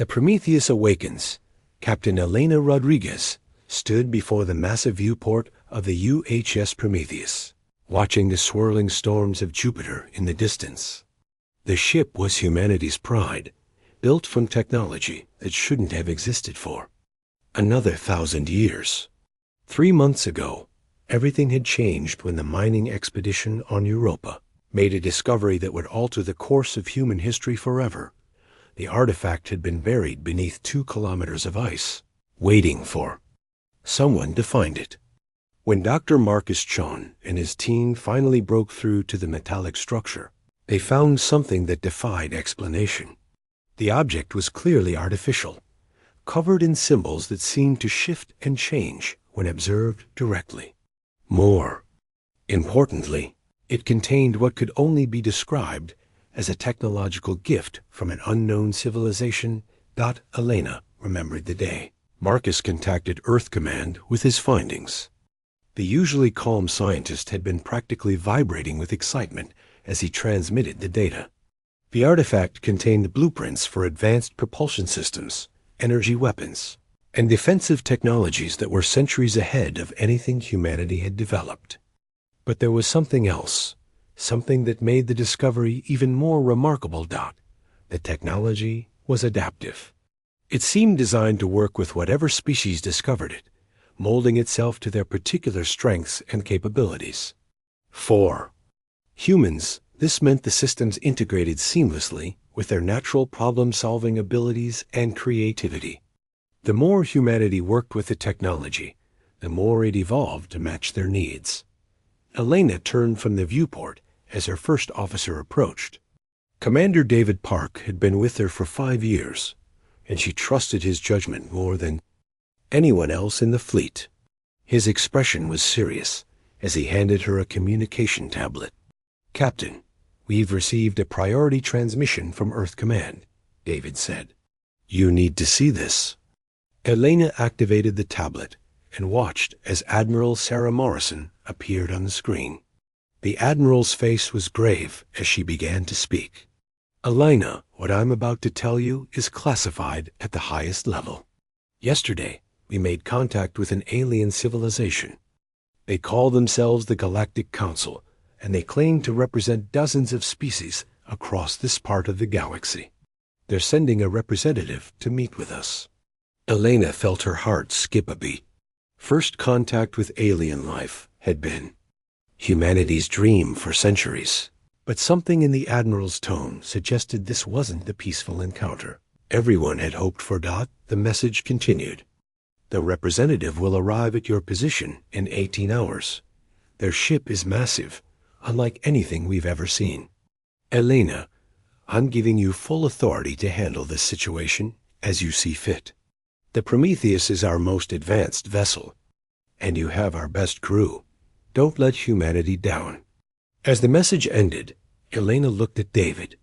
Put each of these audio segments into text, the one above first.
The Prometheus Awakens. Captain Elena Rodriguez stood before the massive viewport of the UHS Prometheus, watching the swirling storms of Jupiter in the distance. The ship was humanity's pride, built from technology that shouldn't have existed for another 1,000 years. 3 months ago, everything had changed when the mining expedition on Europa made a discovery that would alter the course of human history forever. The artifact had been buried beneath 2 kilometers of ice, waiting for someone to find it. When Dr. Marcus Chon and his team finally broke through to the metallic structure, they found something that defied explanation. The object was clearly artificial, covered in symbols that seemed to shift and change when observed directly. More importantly, it contained what could only be described as a technological gift from an unknown civilization. Elena remembered the day Marcus contacted Earth Command with his findings. The usually calm scientist had been practically vibrating with excitement as he transmitted the data. The artifact contained blueprints for advanced propulsion systems, energy weapons, and defensive technologies that were centuries ahead of anything humanity had developed. But there was something else. Something that made the discovery even more remarkable. The technology was adaptive. It seemed designed to work with whatever species discovered it, molding itself to their particular strengths and capabilities. For humans, this meant the systems integrated seamlessly with their natural problem-solving abilities and creativity. The more humanity worked with the technology, the more it evolved to match their needs. Elena turned from the viewport as her first officer approached. Commander David Park had been with her for 5 years, and she trusted his judgment more than anyone else in the fleet. His expression was serious as he handed her a communication tablet. "Captain, we've received a priority transmission from Earth Command," David said. "You need to see this." Elena activated the tablet and watched as Admiral Sarah Morrison appeared on the screen. The Admiral's face was grave as she began to speak. "Elena, what I'm about to tell you is classified at the highest level. Yesterday, we made contact with an alien civilization. They call themselves the Galactic Council, and they claim to represent dozens of species across this part of the galaxy. They're sending a representative to meet with us." Elena felt her heart skip a beat. First contact with alien life had been humanity's dream for centuries. But something in the Admiral's tone suggested this wasn't the peaceful encounter everyone had hoped for. The message continued. "The representative will arrive at your position in 18 hours. Their ship is massive, unlike anything we've ever seen. Elena, I'm giving you full authority to handle this situation as you see fit. The Prometheus is our most advanced vessel, and you have our best crew. Don't let humanity down." As the message ended, Elena looked at David.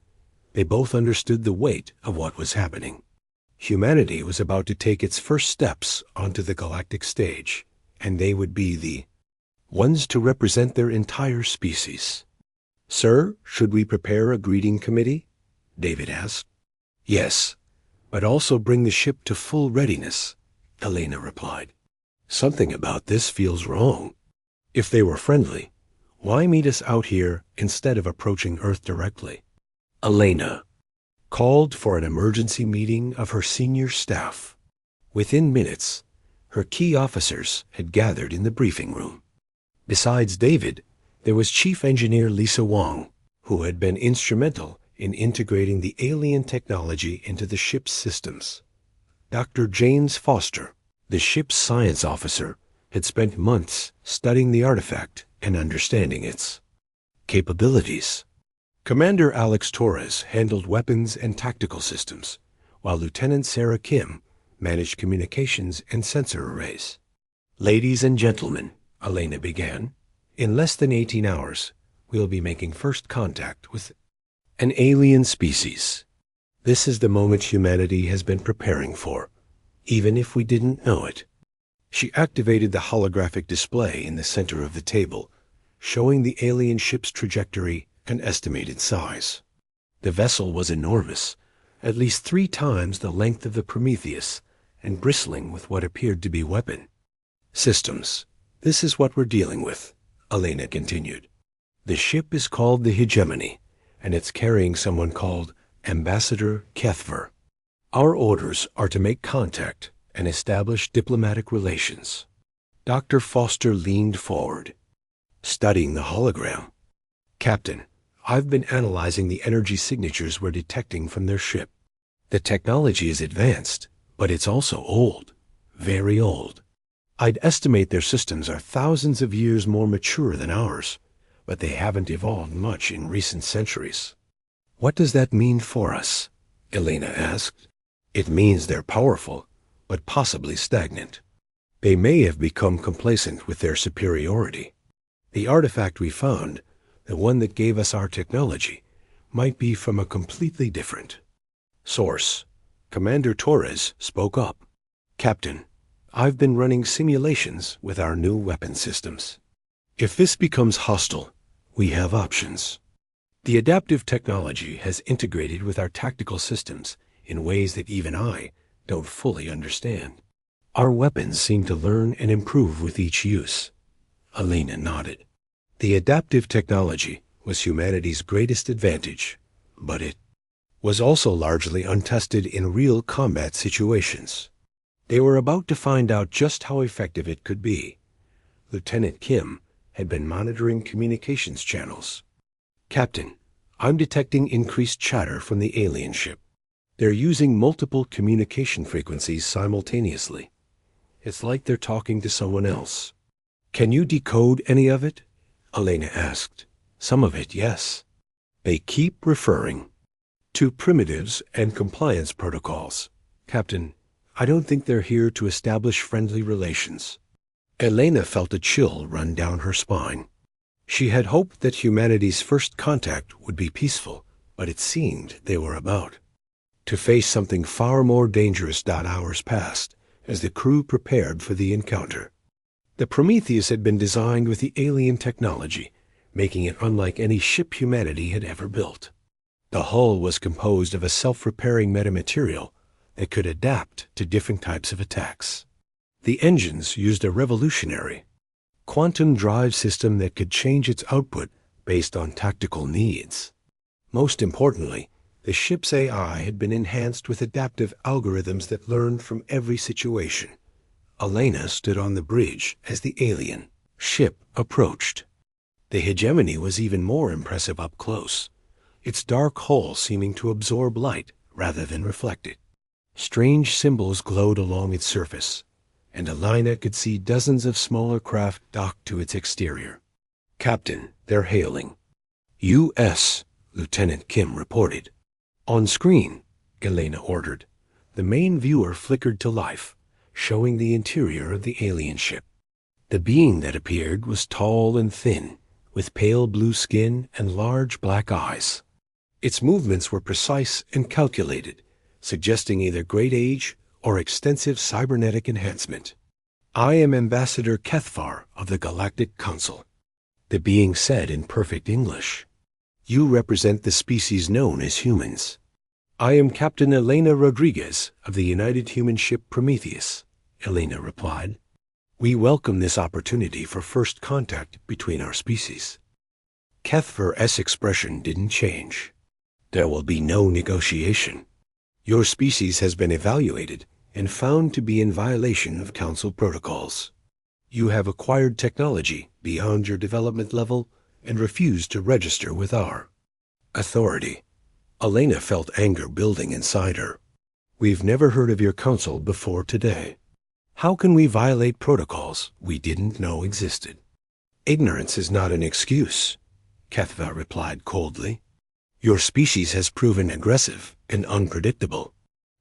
They both understood the weight of what was happening. Humanity was about to take its first steps onto the galactic stage, and they would be the ones to represent their entire species. "Sir, should we prepare a greeting committee?" David asked. "Yes, but also bring the ship to full readiness," Elena replied. "Something about this feels wrong. If they were friendly, why meet us out here instead of approaching Earth directly?" Elena called for an emergency meeting of her senior staff. Within minutes, her key officers had gathered in the briefing room. Besides David, there was Chief Engineer Lisa Wong, who had been instrumental in integrating the alien technology into the ship's systems. Dr. James Foster, the ship's science officer, had spent months studying the artifact and understanding its capabilities. Commander Alex Torres handled weapons and tactical systems, while Lieutenant Sarah Kim managed communications and sensor arrays. "Ladies and gentlemen," Elena began, "in less than 18 hours, we'll be making first contact with an alien species. This is the moment humanity has been preparing for, even if we didn't know it." She activated the holographic display in the center of the table, showing the alien ship's trajectory and estimated size. The vessel was enormous, at least 3 times the length of the Prometheus, and bristling with what appeared to be weapon. Systems. This is what we're dealing with, Elena continued. The ship is called the Hegemony, and it's carrying someone called Ambassador Kethver. Our orders are to make contact and establish diplomatic relations. Dr. Foster leaned forward, studying the hologram. Captain, I've been analyzing the energy signatures we're detecting from their ship. The technology is advanced, but it's also old, very old. I'd estimate their systems are thousands of years more mature than ours, but they haven't evolved much in recent centuries. What does that mean for us? Elena asked. It means they're powerful, but possibly stagnant. They may have become complacent with their superiority. The artifact we found, the one that gave us our technology, might be from a completely different source. Commander Torres spoke up. Captain, I've been running simulations with our new weapon systems. If this becomes hostile, we have options. The adaptive technology has integrated with our tactical systems in ways that even I don't fully understand. Our weapons seem to learn and improve with each use. Elena nodded. The adaptive technology was humanity's greatest advantage, but it was also largely untested in real combat situations. They were about to find out just how effective it could be. Lieutenant Kim had been monitoring communications channels. Captain, I'm detecting increased chatter from the alien ship. They're using multiple communication frequencies simultaneously. It's like they're talking to someone else. Can you decode any of it? Elena asked. Some of it, yes. They keep referring to primitives and compliance protocols. Captain, I don't think they're here to establish friendly relations. Elena felt a chill run down her spine. She had hoped that humanity's first contact would be peaceful, but it seemed they were about to face something far more dangerous. Hours passed as the crew prepared for the encounter. The Prometheus had been designed with the alien technology, making it unlike any ship humanity had ever built. The hull was composed of a self-repairing metamaterial that could adapt to different types of attacks. The engines used a revolutionary quantum drive system that could change its output based on tactical needs. Most importantly, the ship's AI had been enhanced with adaptive algorithms that learned from every situation. Elena stood on the bridge as the alien ship approached. The Hegemony was even more impressive up close, its dark hull seeming to absorb light rather than reflect it. Strange symbols glowed along its surface, and Elena could see dozens of smaller craft docked to its exterior. Captain, they're hailing. U.S., Lieutenant Kim reported. On screen, Elena ordered. The main viewer flickered to life, showing the interior of the alien ship. The being that appeared was tall and thin, with pale blue skin and large black eyes. Its movements were precise and calculated, suggesting either great age or extensive cybernetic enhancement. I am Ambassador Kethvar of the Galactic Council, the being said in perfect English. You represent the species known as humans. I am Captain Elena Rodriguez of the United Human Ship Prometheus, Elena replied. We welcome this opportunity for first contact between our species. Kethvar's expression didn't change. There will be no negotiation. Your species has been evaluated and found to be in violation of Council protocols. You have acquired technology beyond your development level and refuse to register with our authority. Elena felt anger building inside her. We've never heard of your council before today. How can we violate protocols we didn't know existed? Ignorance is not an excuse, Kethvar replied coldly. Your species has proven aggressive and unpredictable.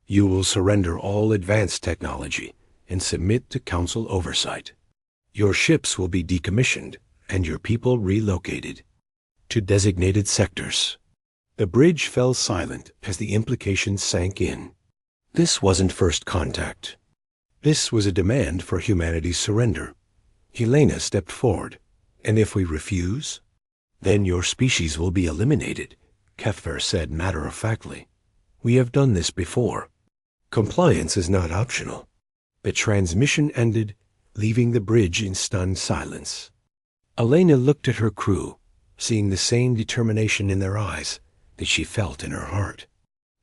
You will surrender all advanced technology and submit to council oversight. Your ships will be decommissioned and your people relocated to designated sectors. The bridge fell silent as the implications sank in. This wasn't first contact. This was a demand for humanity's surrender. Elena stepped forward. And if we refuse? Then your species will be eliminated, Kethvar said matter-of-factly. We have done this before. Compliance is not optional. The transmission ended, leaving the bridge in stunned silence. Elena looked at her crew, seeing the same determination in their eyes that she felt in her heart.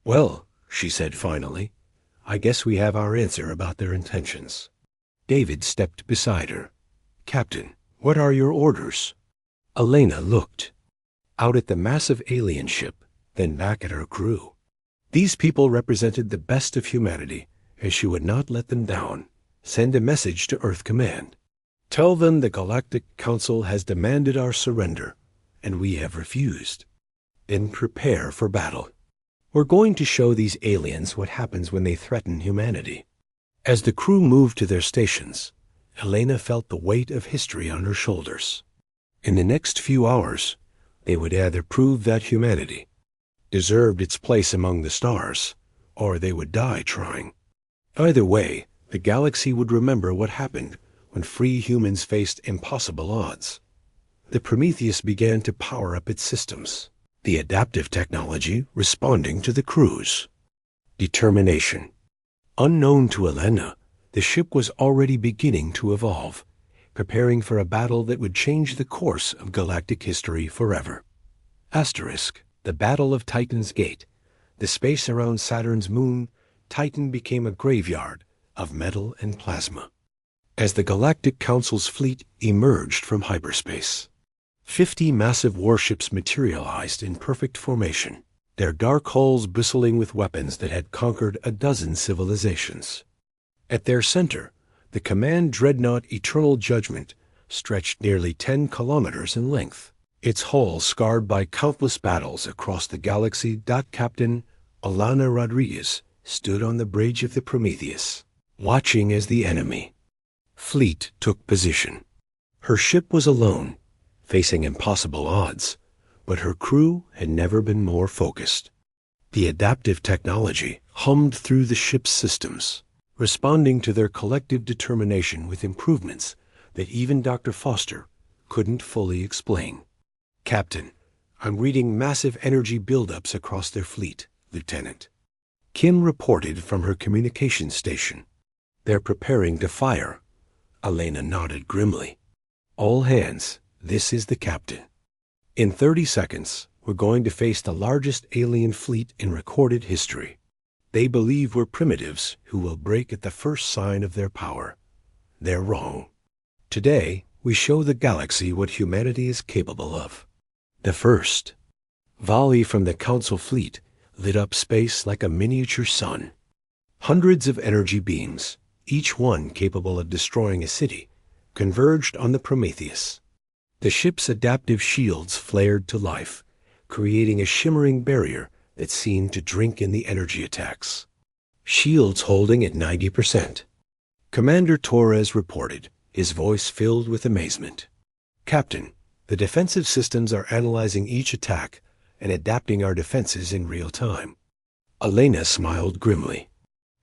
"Well," she said finally, "I guess we have our answer about their intentions." David stepped beside her. "Captain, what are your orders?" Elena looked out at the massive alien ship, then back at her crew. These people represented the best of humanity, and she would not let them down. Send a message to Earth Command. Tell them the Galactic Council has demanded our surrender, and we have refused. Then prepare for battle. We're going to show these aliens what happens when they threaten humanity. As the crew moved to their stations, Elena felt the weight of history on her shoulders. In the next few hours, they would either prove that humanity deserved its place among the stars, or they would die trying. Either way, the galaxy would remember what happened when free humans faced impossible odds. The Prometheus began to power up its systems, the adaptive technology responding to the crew's determination. Unknown to Elena, the ship was already beginning to evolve, preparing for a battle that would change the course of galactic history forever. The Battle of Titan's Gate. The space around Saturn's moon, Titan became a graveyard of metal and plasma. As the Galactic Council's fleet emerged from hyperspace, 50 massive warships materialized in perfect formation, their dark hulls bristling with weapons that had conquered a dozen civilizations. At their center, the command dreadnought Eternal Judgment stretched nearly 10 kilometers in length, its hull scarred by countless battles across the galaxy. Captain Alana Rodriguez stood on the bridge of the Prometheus, watching as the enemy fleet took position. Her ship was alone, facing impossible odds, but her crew had never been more focused. The adaptive technology hummed through the ship's systems, responding to their collective determination with improvements that even Dr. Foster couldn't fully explain. "Captain, I'm reading massive energy buildups across their fleet, Lieutenant." Kim reported from her communications station. "They're preparing to fire." Elena nodded grimly. "All hands, this is the captain. In 30 seconds, we're going to face the largest alien fleet in recorded history. They believe we're primitives who will break at the first sign of their power. They're wrong. Today, we show the galaxy what humanity is capable of." The first volley from the Council fleet lit up space like a miniature sun. Hundreds of energy beams, each one capable of destroying a city, converged on the Prometheus. The ship's adaptive shields flared to life, creating a shimmering barrier that seemed to drink in the energy attacks. Shields holding at 90%. Commander Torres reported, his voice filled with amazement. "Captain, the defensive systems are analyzing each attack and adapting our defenses in real time." Elena smiled grimly.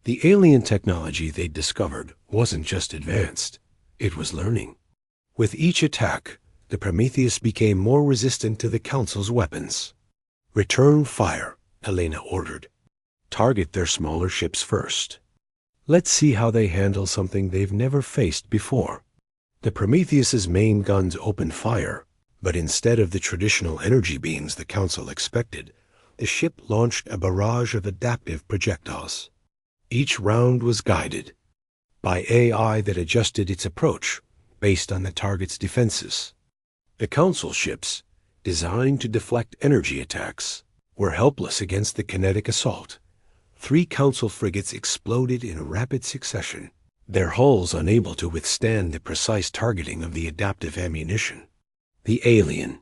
The alien technology they'd discovered wasn't just advanced, it was learning. With each attack, the Prometheus became more resistant to the Council's weapons. "Return fire," Elena ordered. "Target their smaller ships first. Let's see how they handle something they've never faced before." The Prometheus's main guns opened fire, but instead of the traditional energy beams the Council expected, the ship launched a barrage of adaptive projectiles. Each round was guided by AI that adjusted its approach based on the target's defenses. The Council ships, designed to deflect energy attacks, were helpless against the kinetic assault. 3 Council frigates exploded in rapid succession, their hulls unable to withstand the precise targeting of the adaptive ammunition. The alien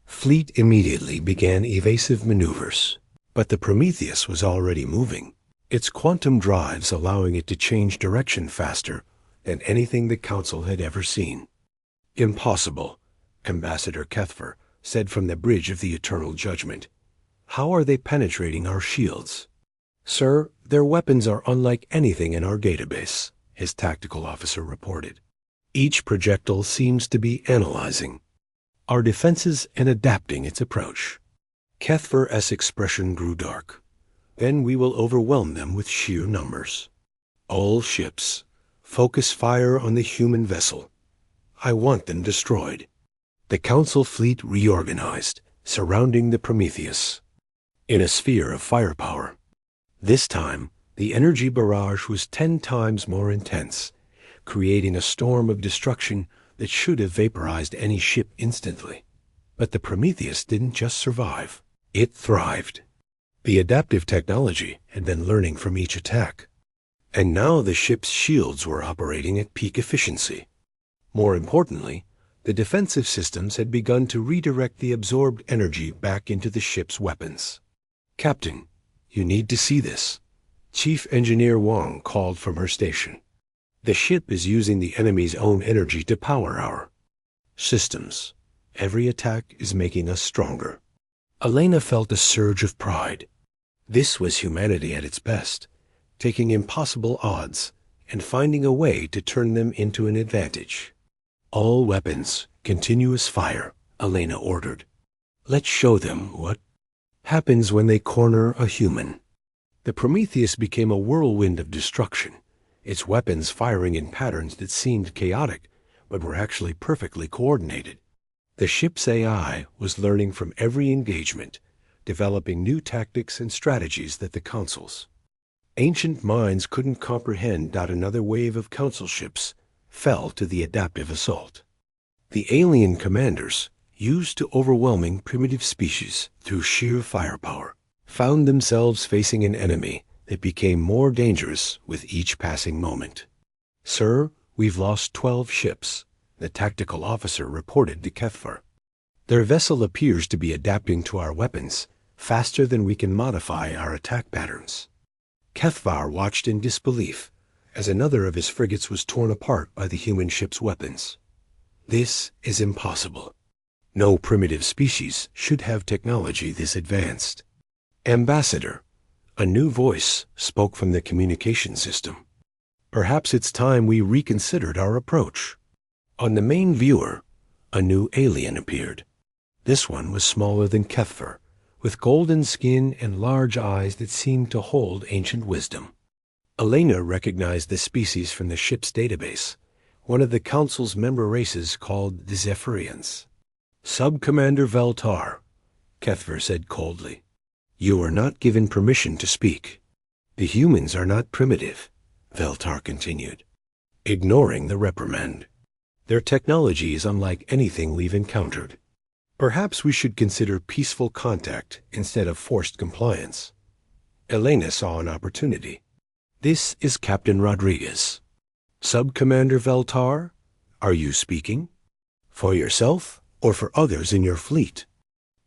fleet immediately began evasive maneuvers, but the Prometheus was already moving, its quantum drives allowing it to change direction faster than anything the Council had ever seen. "Impossible," Ambassador Kethfer said from the bridge of the Eternal Judgment. "How are they penetrating our shields?" "Sir, their weapons are unlike anything in our database," his tactical officer reported. "Each projectile seems to be analyzing our defenses and adapting its approach." Kethfer's expression grew dark. Then we will overwhelm them with sheer numbers. All ships, focus fire on the human vessel. I want them destroyed." The Council fleet reorganized, surrounding the Prometheus in a sphere of firepower. This time, the energy barrage was 10 times more intense, creating a storm of destruction that should have vaporized any ship instantly. But the Prometheus didn't just survive. It thrived. The adaptive technology had been learning from each attack. And now the ship's shields were operating at peak efficiency. More importantly, the defensive systems had begun to redirect the absorbed energy back into the ship's weapons. "Captain, you need to see this," Chief Engineer Wang called from her station. "The ship is using the enemy's own energy to power our systems. Every attack is making us stronger." Elena felt a surge of pride. This was humanity at its best, taking impossible odds and finding a way to turn them into an advantage. "All weapons, continuous fire," Elena ordered. "Let's show them what happens when they corner a human." The Prometheus became a whirlwind of destruction, its weapons firing in patterns that seemed chaotic, but were actually perfectly coordinated. The ship's AI was learning from every engagement, developing new tactics and strategies that the Council's ancient minds couldn't comprehend. Another wave of Council ships fell to the adaptive assault. The alien commanders, used to overwhelming primitive species through sheer firepower, found themselves facing an enemy that became more dangerous with each passing moment. "Sir, we've lost 12 ships," the tactical officer reported to Kethvar. "Their vessel appears to be adapting to our weapons faster than we can modify our attack patterns." Kethvar watched in disbelief as another of his frigates was torn apart by the human ship's weapons. "This is impossible. No primitive species should have technology this advanced." "Ambassador," a new voice spoke from the communication system. "Perhaps it's time we reconsidered our approach." On the main viewer, a new alien appeared. This one was smaller than Kethvar, with golden skin and large eyes that seemed to hold ancient wisdom. Elena recognized the species from the ship's database, one of the Council's member races called the Zephyrians. "Sub-Commander Veltar," Kethvar said coldly, "you are not given permission to speak." "The humans are not primitive," Veltar continued, ignoring the reprimand. "Their technology is unlike anything we've encountered. Perhaps we should consider peaceful contact instead of forced compliance." Elena saw an opportunity. "This is Captain Rodriguez." "Sub-Commander Veltar, are you speaking? For yourself or for others in your fleet?"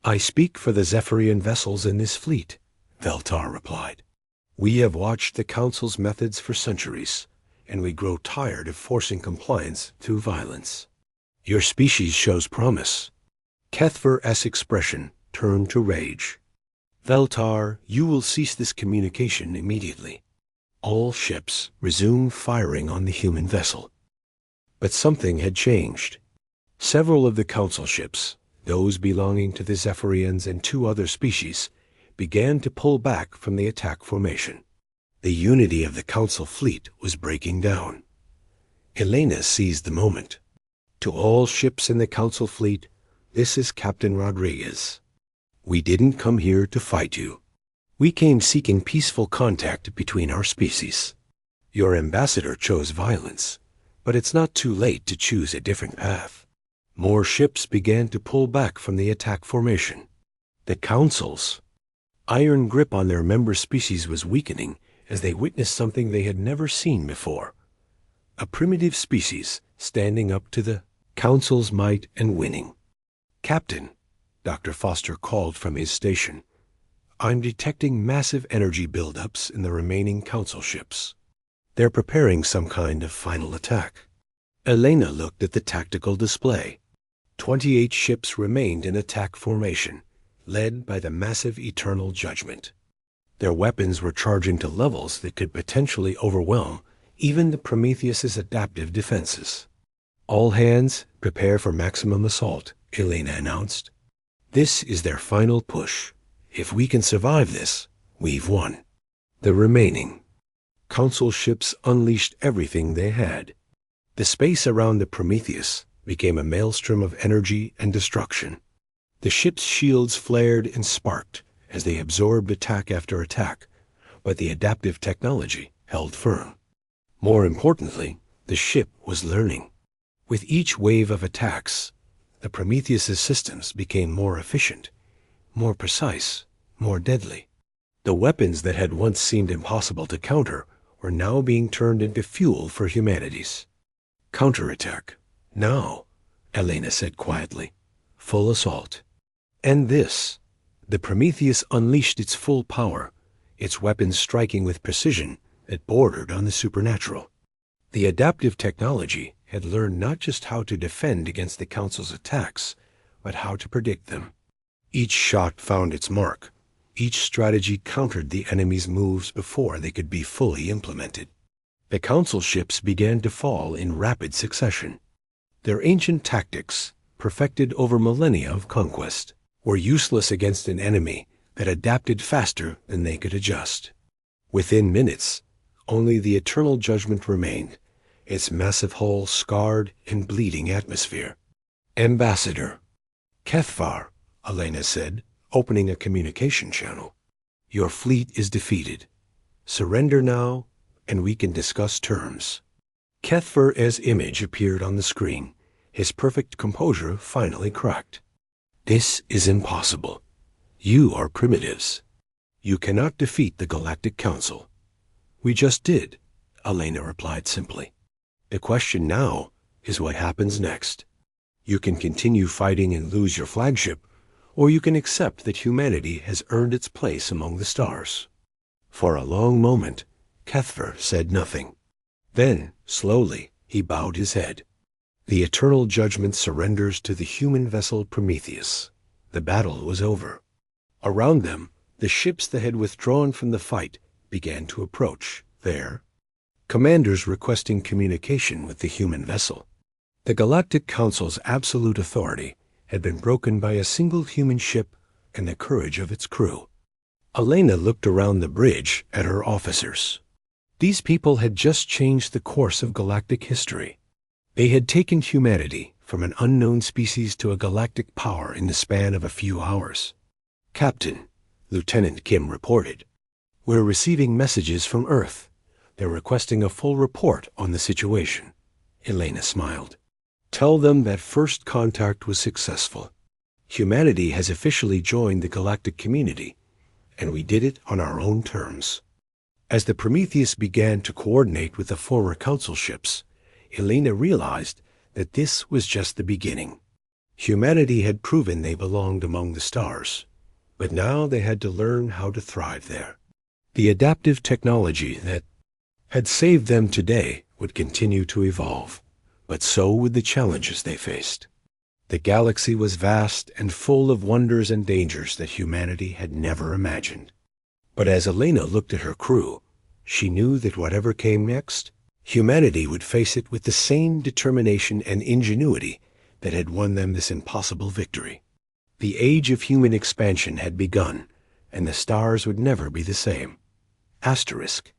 "I speak for the Zephyrian vessels in this fleet," Veltar replied. "We have watched the Council's methods for centuries, and we grow tired of forcing compliance through violence. Your species shows promise." Kethvar's expression turned to rage. "Veltar, you will cease this communication immediately. All ships resume firing on the human vessel." But something had changed. Several of the Council ships, those belonging to the Zephyrians and 2 other species, began to pull back from the attack formation. The unity of the Council fleet was breaking down. Elena seized the moment. "To all ships in the Council fleet, this is Captain Rodriguez. We didn't come here to fight you. We came seeking peaceful contact between our species. Your ambassador chose violence, but it's not too late to choose a different path." More ships began to pull back from the attack formation. The Council's iron grip on their member species was weakening as they witnessed something they had never seen before. A primitive species standing up to the Council's might and winning. "Captain," Dr. Foster called from his station, "I'm detecting massive energy buildups in the remaining Council ships. They're preparing some kind of final attack." Elena looked at the tactical display. 28 ships remained in attack formation, led by the massive Eternal Judgment. Their weapons were charging to levels that could potentially overwhelm even the Prometheus's adaptive defenses. "All hands, prepare for maximum assault," Elena announced. "This is their final push. If we can survive this, We've won. The remaining Council ships unleashed everything they had. The space around the Prometheus became a maelstrom of energy and destruction. The ship's shields flared and sparked as they absorbed attack after attack, but the adaptive technology held firm. More importantly, the ship was learning. With each wave of attacks, the Prometheus's systems became more efficient, more precise, more deadly. The weapons that had once seemed impossible to counter were now being turned into fuel for humanity's counterattack. Now, Elena said quietly, full assault. And this, the Prometheus unleashed its full power, its weapons striking with precision that bordered on the supernatural. The adaptive technology had learned not just how to defend against the Council's attacks, but how to predict them. Each shot found its mark. Each strategy countered the enemy's moves before they could be fully implemented. The Council ships began to fall in rapid succession. Their ancient tactics, perfected over millennia of conquest, were useless against an enemy that adapted faster than they could adjust. Within minutes, only the Eternal Judgment remained, its massive hull scarred and bleeding atmosphere. Ambassador. Kethvar, Elena said, opening a communication channel. Your fleet is defeated. Surrender now, and we can discuss terms. Kethvar's image appeared on the screen, his perfect composure finally cracked. This is impossible. You are primitives. You cannot defeat the Galactic Council. We just did, Elena replied simply. The question now is what happens next. You can continue fighting and lose your flagship, or you can accept that humanity has earned its place among the stars. For a long moment, Kethvar said nothing. Then, slowly, he bowed his head. The Eternal Judgment surrenders to the human vessel Prometheus. The battle was over. Around them, the ships that had withdrawn from the fight began to approach, their commanders requesting communication with the human vessel. The Galactic Council's absolute authority had been broken by a single human ship and the courage of its crew. Elena looked around the bridge at her officers. These people had just changed the course of galactic history. They had taken humanity from an unknown species to a galactic power in the span of a few hours. Captain, Lieutenant Kim reported, we're receiving messages from Earth. They're requesting a full report on the situation. Elena smiled. Tell them that first contact was successful. Humanity has officially joined the galactic community, and we did it on our own terms. As the Prometheus began to coordinate with the former Council ships, Elena realized that this was just the beginning. Humanity had proven they belonged among the stars, but now they had to learn how to thrive there. The adaptive technology that had saved them today would continue to evolve, but so would the challenges they faced. The galaxy was vast and full of wonders and dangers that humanity had never imagined. But as Elena looked at her crew, she knew that whatever came next, humanity would face it with the same determination and ingenuity that had won them this impossible victory. The age of human expansion had begun, and the stars would never be the same. Asterisk.